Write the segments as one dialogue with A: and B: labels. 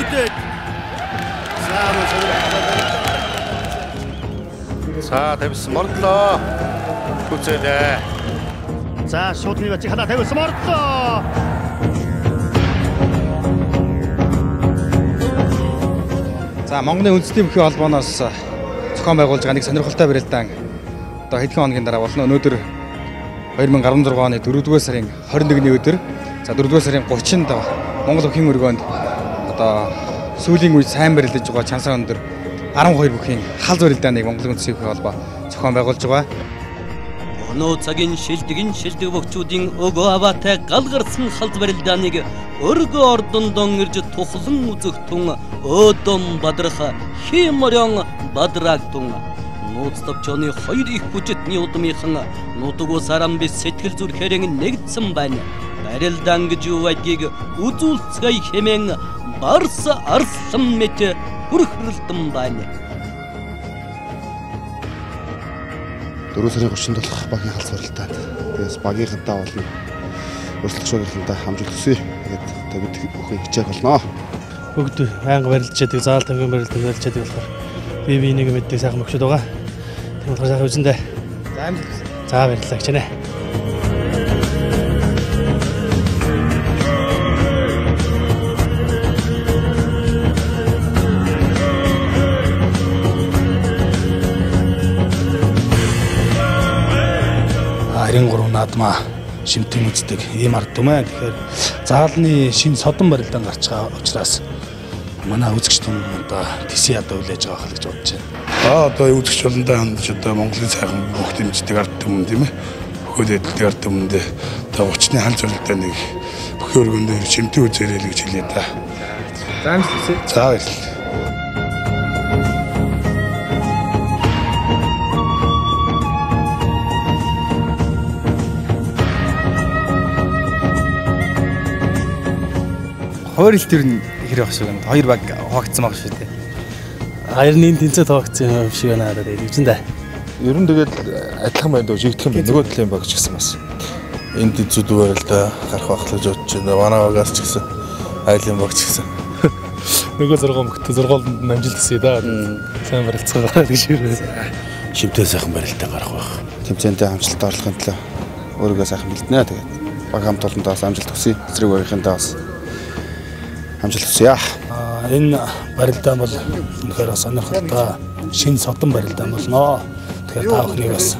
A: мэдээд.
B: За тавьсан мордлоо. Хүзээлээ.
A: За шуудны бачиг хадаа тавьсан мордлоо.
C: За Монголын үндэсний бүхий холбооноос зохион байгуулж байгаа нэг сонирхолтой барилдаан одоо хэдхэн хоногийн дараа болно. Өнөөдөр 2016 оны 4-р сарын 21-ний өдөр за 4-р сарын 30-нд Монгол бүхийн өргөөнд одоо сүүлийн үед сайн барилдаж байгаа чансаа өндөр 12 бүхийн халз барилдааныг Монголын үндэсний бүхий холбоо зохион байгуулж байгаа.
D: Өнөө цагийн шилдэг бөгчүүдийн өгөө аваатай галгарсан халз барилдааныг өргө ордондон ирж тухлан үзэх тун өдөн бадрах химорон бадраг тун нууц төвчөний хоёр их бүжитний удмынхан нутгуу сарам бис сэтгэл зүрхээрэн нэгдсэн байна. Барилдаан гэж юу байдгийг үзүүлцгэй хэмээн барс арслан мэт хүрхрэлтэн байна.
E: 4 сарын 30-нд болох багийн халз барилдаанд тэгээс багийнхантаа болон өрсөлдөх шуурхалтаа хамжуулах хүсье. Тэгээд бид бүхэн хичээх болно.
F: Бүгд байнга барилдаж яадаг, заал тамгийн барилдаанд барилдаж яадаг болохоор би нэг мэддэг сайхан мөчөд байгаа. Тийм болохоор сайхан үзэндээ.
C: За амжилт.
F: За баярлалаа гэж байна.
G: Гурван наадмаа шимтэн үздэг ийм ард түмэн. Тэгэхээр заалны шинэ содон барилдаан гарч байгаа учраас манай үзэгч түмэндээ тэсээ ядаа хүлээж байгаа хэл гэж бодож байна. Одоо үзэгч болондоо хандж одоо Монголын сайхан бүх дэмждэг ард түмэн тийм ээ. Бүхэл эдэлдэг ард түмэндээ одоо 30-ны халз барилдааныг бүхэн өргөндөө шимтэн үзээрэй л гэж хэлээ та.
C: За амжилт.
G: За баярлалаа.
C: Хоёр хэл төр нь хэр байх шиг байна. Хоёр баг хуваагдсан байх шүү дээ.
F: Хоёрын тэнцээ тоогдсон юм шиг байна надад үзэндээ.
H: Ер нь тэгээд адилхан байна дөө жигдэх юм байна. Нөгөө талын баг ч гэсэн бас энд зүд барилдаа гарах байх л гэж бодож байна. Манай багаас ч гэсэн айлын баг ч гэсэн.
F: Нөгөө зургуун мөхтө зургууланд амжилт хүсье да. Сайн барилцгаа гараад гэж ширээ.
G: Шимтэн сайхан барилдаа гарах байх.
E: Тэмцээндээ амжилт орлохын төлөө өөрийгөө сайхан бэлдэнэ. Тэгээд баг хамт олондоо бас амжилт хүсье. Эсрэг барихындаа бас амжилт хүсье.
G: Энэ барилдаан бол үнэхээр сонирхолтой шинэ содон барилдаан болно. Тэгэхээр та бүхнийг бас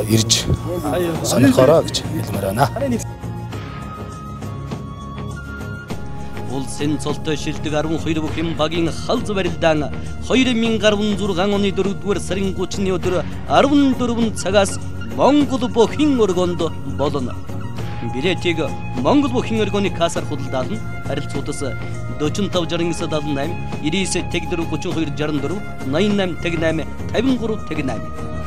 G: ирж сонирхороо гэж хэлмээр байна.
D: Улсын цолтой шилдэг 12 бүхэн багийн халз барилдаан 2016 оны 4-р сарын 30-ны өдөр 14 цагаас Монгол бүхэн өргөнд болно. Билетийг Монгол бүхэн өргөний кассаар худалдаална. Харилцуудаас 45 69 78 99 34 32 64 88 88 53 88